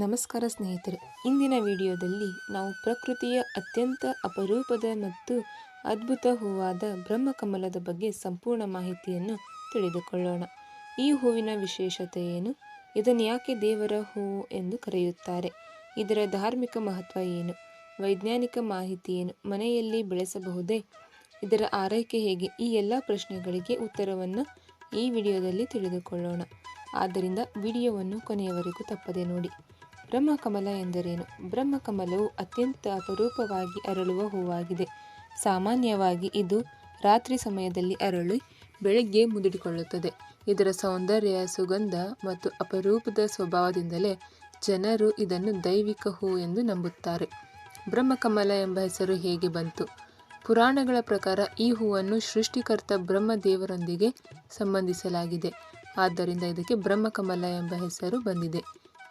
ನಮಸ್ಕಾರ ಸ್ನೇಹಿತರೆ, ಇಂದಿನ ವಿಡಿಯೋದಲ್ಲಿ ನಾವು ಪ್ರಕೃತಿಯ ಅತ್ಯಂತ ಅಪರೂಪದ ಮತ್ತು ಅದ್ಭುತ ಹೂವಾದ ಬ್ರಹ್ಮಕಮಲದ ಬಗ್ಗೆ ಸಂಪೂರ್ಣ ಮಾಹಿತಿಯನ್ನು ತಿಳಿದುಕೊಳ್ಳೋಣ. ಈ ಹೂವಿನ ವಿಶೇಷತೆ ಏನು? ಇದನ್ನು ಯಾಕೆ ದೇವರ ಹೂವು ಎಂದು ಕರೆಯುತ್ತಾರೆ? ಇದರ ಧಾರ್ಮಿಕ ಮಹತ್ವ ಏನು? ವೈಜ್ಞಾನಿಕ ಮಾಹಿತಿ ಏನು? ಮನೆಯಲ್ಲಿ ಬೆಳೆಸಬಹುದೇ? ಇದರ ಆರೈಕೆ ಹೇಗೆ? ಈ ಎಲ್ಲ ಪ್ರಶ್ನೆಗಳಿಗೆ ಉತ್ತರವನ್ನು ಈ ವಿಡಿಯೋದಲ್ಲಿ ತಿಳಿದುಕೊಳ್ಳೋಣ. ಆದ್ದರಿಂದ ವಿಡಿಯೋವನ್ನು ಕೊನೆಯವರೆಗೂ ತಪ್ಪದೆ ನೋಡಿ. ಬ್ರಹ್ಮಕಮಲ ಎಂದರೇನು? ಬ್ರಹ್ಮಕಮಲವು ಅತ್ಯಂತ ಅಪರೂಪವಾಗಿ ಅರಳುವ ಹೂವಾಗಿದೆ. ಸಾಮಾನ್ಯವಾಗಿ ಇದು ರಾತ್ರಿ ಸಮಯದಲ್ಲಿ ಅರಳಿ ಬೆಳಗ್ಗೆ ಮುದುಡಿಕೊಳ್ಳುತ್ತದೆ. ಇದರ ಸೌಂದರ್ಯ, ಸುಗಂಧ ಮತ್ತು ಅಪರೂಪದ ಸ್ವಭಾವದಿಂದಲೇ ಜನರು ಇದನ್ನು ದೈವಿಕ ಹೂ ಎಂದು ನಂಬುತ್ತಾರೆ. ಬ್ರಹ್ಮಕಮಲ ಎಂಬ ಹೆಸರು ಹೇಗೆ ಬಂತು? ಪುರಾಣಗಳ ಪ್ರಕಾರ ಈ ಹೂವನ್ನು ಸೃಷ್ಟಿಕರ್ತ ಬ್ರಹ್ಮದೇವರೊಂದಿಗೆ ಸಂಬಂಧಿಸಲಾಗಿದೆ. ಆದ್ದರಿಂದ ಇದಕ್ಕೆ ಬ್ರಹ್ಮಕಮಲ ಎಂಬ ಹೆಸರು ಬಂದಿದೆ.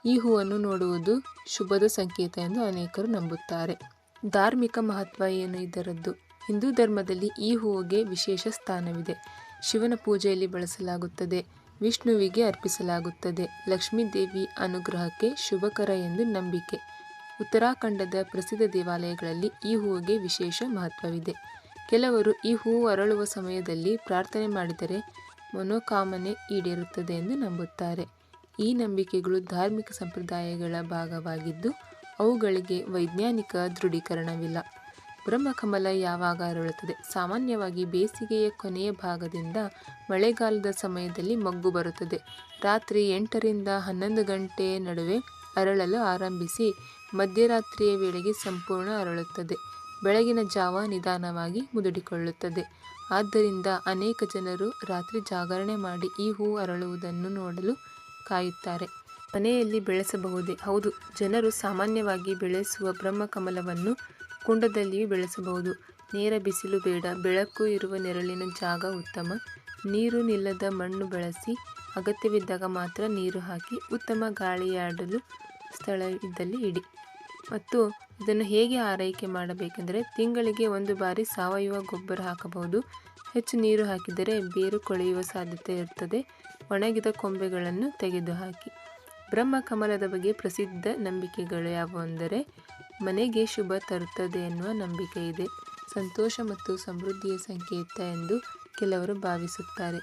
ಈ ಹೂವನ್ನು ನೋಡುವುದು ಶುಭದ ಸಂಕೇತ ಎಂದು ಅನೇಕರು ನಂಬುತ್ತಾರೆ. ಧಾರ್ಮಿಕ ಮಹತ್ವ ಏನು ಇದರದ್ದು? ಹಿಂದೂ ಧರ್ಮದಲ್ಲಿ ಈ ಹೂವಿಗೆ ವಿಶೇಷ ಸ್ಥಾನವಿದೆ. ಶಿವನ ಪೂಜೆಯಲ್ಲಿ ಬಳಸಲಾಗುತ್ತದೆ, ವಿಷ್ಣುವಿಗೆ ಅರ್ಪಿಸಲಾಗುತ್ತದೆ, ಲಕ್ಷ್ಮೀ ದೇವಿ ಅನುಗ್ರಹಕ್ಕೆ ಶುಭಕರ ಎಂದು ನಂಬಿಕೆ. ಉತ್ತರಾಖಂಡದ ಪ್ರಸಿದ್ಧ ದೇವಾಲಯಗಳಲ್ಲಿ ಈ ಹೂವಿಗೆ ವಿಶೇಷ ಮಹತ್ವವಿದೆ. ಕೆಲವರು ಈ ಹೂವು ಅರಳುವ ಸಮಯದಲ್ಲಿ ಪ್ರಾರ್ಥನೆ ಮಾಡಿದರೆ ಮನೋಕಾಮನೆ ಈಡೇರುತ್ತದೆ ಎಂದು ನಂಬುತ್ತಾರೆ. ಈ ನಂಬಿಕೆಗಳು ಧಾರ್ಮಿಕ ಸಂಪ್ರದಾಯಗಳ ಭಾಗವಾಗಿದ್ದು ಅವುಗಳಿಗೆ ವೈಜ್ಞಾನಿಕ ದೃಢೀಕರಣವಿಲ್ಲ. ಬ್ರಹ್ಮಕಮಲ ಯಾವಾಗ ಅರಳುತ್ತದೆ? ಸಾಮಾನ್ಯವಾಗಿ ಬೇಸಿಗೆಯ ಕೊನೆಯ ಭಾಗದಿಂದ ಮಳೆಗಾಲದ ಸಮಯದಲ್ಲಿ ಮೊಗ್ಗು ಬರುತ್ತದೆ. ರಾತ್ರಿ 8 ರಿಂದ 11 ಗಂಟೆ ನಡುವೆ ಅರಳಲು ಆರಂಭಿಸಿ ಮಧ್ಯರಾತ್ರಿಯ ವೇಳೆಗೆ ಸಂಪೂರ್ಣ ಅರಳುತ್ತದೆ. ಬೆಳಗಿನ ಜಾವ ನಿಧಾನವಾಗಿ ಮುದುಡಿಕೊಳ್ಳುತ್ತದೆ. ಆದ್ದರಿಂದ ಅನೇಕ ಜನರು ರಾತ್ರಿ ಜಾಗರಣೆ ಮಾಡಿ ಈ ಹೂವು ಅರಳುವುದನ್ನು ನೋಡಲು ಕಾಯುತ್ತಾರೆ. ಮನೆಯಲ್ಲಿ ಬೆಳೆಸಬಹುದೇ? ಹೌದು, ಜನರು ಸಾಮಾನ್ಯವಾಗಿ ಬೆಳೆಸುವ ಬ್ರಹ್ಮಕಮಲವನ್ನು ಕುಂಡದಲ್ಲಿಯೂ ಬೆಳೆಸಬಹುದು. ನೇರ ಬಿಸಿಲು ಬೇಡ, ಬೆಳಕು ಇರುವ ನೆರಳಿನ ಜಾಗ ಉತ್ತಮ. ನೀರು ನಿಲ್ಲದ ಮಣ್ಣು ಬಳಸಿ, ಅಗತ್ಯವಿದ್ದಾಗ ಮಾತ್ರ ನೀರು ಹಾಕಿ, ಉತ್ತಮ ಗಾಳಿಯಾಡಲು ಸ್ಥಳ ಇದ್ದಲ್ಲಿ ಇಡಿ. ಮತ್ತು ಇದನ್ನು ಹೇಗೆ ಆರೈಕೆ ಮಾಡಬೇಕೆಂದರೆ ತಿಂಗಳಿಗೆ 1 ಬಾರಿ ಸಾವಯವ ಗೊಬ್ಬರ ಹಾಕಬಹುದು. ಹೆಚ್ಚು ನೀರು ಹಾಕಿದರೆ ಬೇರು ಕೊಳೆಯುವ ಸಾಧ್ಯತೆ ಇರುತ್ತದೆ. ಒಣಗಿದ ಕೊಂಬೆಗಳನ್ನು ತೆಗೆದುಹಾಕಿ. ಬ್ರಹ್ಮಕಮಲದ ಬಗ್ಗೆ ಪ್ರಸಿದ್ಧ ನಂಬಿಕೆಗಳು ಯಾವುವೆಂದರೆ ಮನೆಗೆ ಶುಭ ತರುತ್ತದೆ ಎನ್ನುವ ನಂಬಿಕೆ ಇದೆ. ಸಂತೋಷ ಮತ್ತು ಸಮೃದ್ಧಿಯ ಸಂಕೇತ ಎಂದು ಕೆಲವರು ಭಾವಿಸುತ್ತಾರೆ.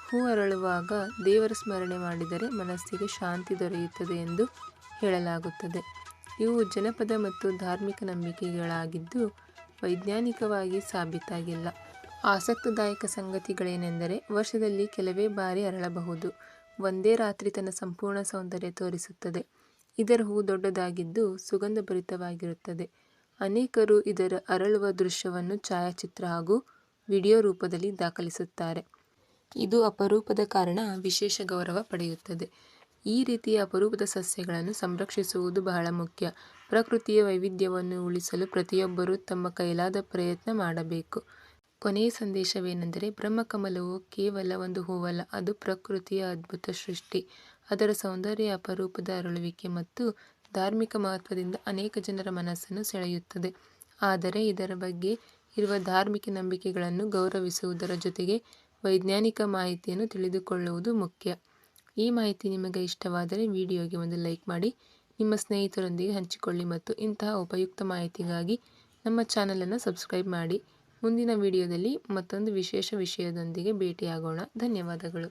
ಹೂ ಅರಳುವಾಗ ದೇವರ ಸ್ಮರಣೆ ಮಾಡಿದರೆ ಮನಸ್ಸಿಗೆ ಶಾಂತಿ ದೊರೆಯುತ್ತದೆ ಎಂದು ಹೇಳಲಾಗುತ್ತದೆ. ಇವು ಜನಪದ ಮತ್ತು ಧಾರ್ಮಿಕ ನಂಬಿಕೆಗಳಾಗಿದ್ದು ವೈಜ್ಞಾನಿಕವಾಗಿ ಸಾಬೀತಾಗಿಲ್ಲ. ಆಸಕ್ತಿದಾಯಕ ಸಂಗತಿಗಳೇನೆಂದರೆ ವರ್ಷದಲ್ಲಿ ಕೆಲವೇ ಬಾರಿ ಅರಳಬಹುದು. ಒಂದೇ ರಾತ್ರಿ ತನ್ನ ಸಂಪೂರ್ಣ ಸೌಂದರ್ಯ ತೋರಿಸುತ್ತದೆ. ಇದರ ಹೂ ದೊಡ್ಡದಾಗಿದ್ದು ಸುಗಂಧಭರಿತವಾಗಿರುತ್ತದೆ. ಅನೇಕರು ಇದರ ಅರಳುವ ದೃಶ್ಯವನ್ನು ಛಾಯಾಚಿತ್ರ ಹಾಗೂ ವಿಡಿಯೋ ರೂಪದಲ್ಲಿ ದಾಖಲಿಸುತ್ತಾರೆ. ಇದು ಅಪರೂಪದ ಕಾರಣ ವಿಶೇಷ ಗೌರವ ಪಡೆಯುತ್ತದೆ. ಈ ರೀತಿಯ ಅಪರೂಪದ ಸಸ್ಯಗಳನ್ನು ಸಂರಕ್ಷಿಸುವುದು ಬಹಳ ಮುಖ್ಯ. ಪ್ರಕೃತಿಯ ವೈವಿಧ್ಯವನ್ನು ಉಳಿಸಲು ಪ್ರತಿಯೊಬ್ಬರೂ ತಮ್ಮ ಕೈಲಾದ ಪ್ರಯತ್ನ ಮಾಡಬೇಕು. ಕೊನೆಯ ಸಂದೇಶವೇನೆಂದರೆ ಬ್ರಹ್ಮಕಮಲವು ಕೇವಲ ಒಂದು ಹೂವಲ್ಲ, ಅದು ಪ್ರಕೃತಿಯ ಅದ್ಭುತ ಸೃಷ್ಟಿ. ಅದರ ಸೌಂದರ್ಯ, ಅಪರೂಪದ ಅರಳುವಿಕೆ ಮತ್ತು ಧಾರ್ಮಿಕ ಮಹತ್ವದಿಂದ ಅನೇಕ ಜನರ ಮನಸ್ಸನ್ನು ಸೆಳೆಯುತ್ತದೆ. ಆದರೆ ಇದರ ಬಗ್ಗೆ ಇರುವ ಧಾರ್ಮಿಕ ನಂಬಿಕೆಗಳನ್ನು ಗೌರವಿಸುವುದರ ಜೊತೆಗೆ ವೈಜ್ಞಾನಿಕ ಮಾಹಿತಿಯನ್ನು ತಿಳಿದುಕೊಳ್ಳುವುದು ಮುಖ್ಯ. ಈ ಮಾಹಿತಿ ನಿಮಗೆ ಇಷ್ಟವಾದರೆ ವಿಡಿಯೋಗೆ ಒಂದು ಲೈಕ್ ಮಾಡಿ, ನಿಮ್ಮ ಸ್ನೇಹಿತರೊಂದಿಗೆ ಹಂಚಿಕೊಳ್ಳಿ ಮತ್ತು ಇಂತಹ ಉಪಯುಕ್ತ ಮಾಹಿತಿಗಾಗಿ ನಮ್ಮ ಚಾನಲನ್ನು ಸಬ್ಸ್ಕ್ರೈಬ್ ಮಾಡಿ. ಮುಂದಿನ ವಿಡಿಯೋದಲ್ಲಿ ಮತ್ತೊಂದು ವಿಶೇಷ ವಿಷಯದೊಂದಿಗೆ ಭೇಟಿಯಾಗೋಣ. ಧನ್ಯವಾದಗಳು.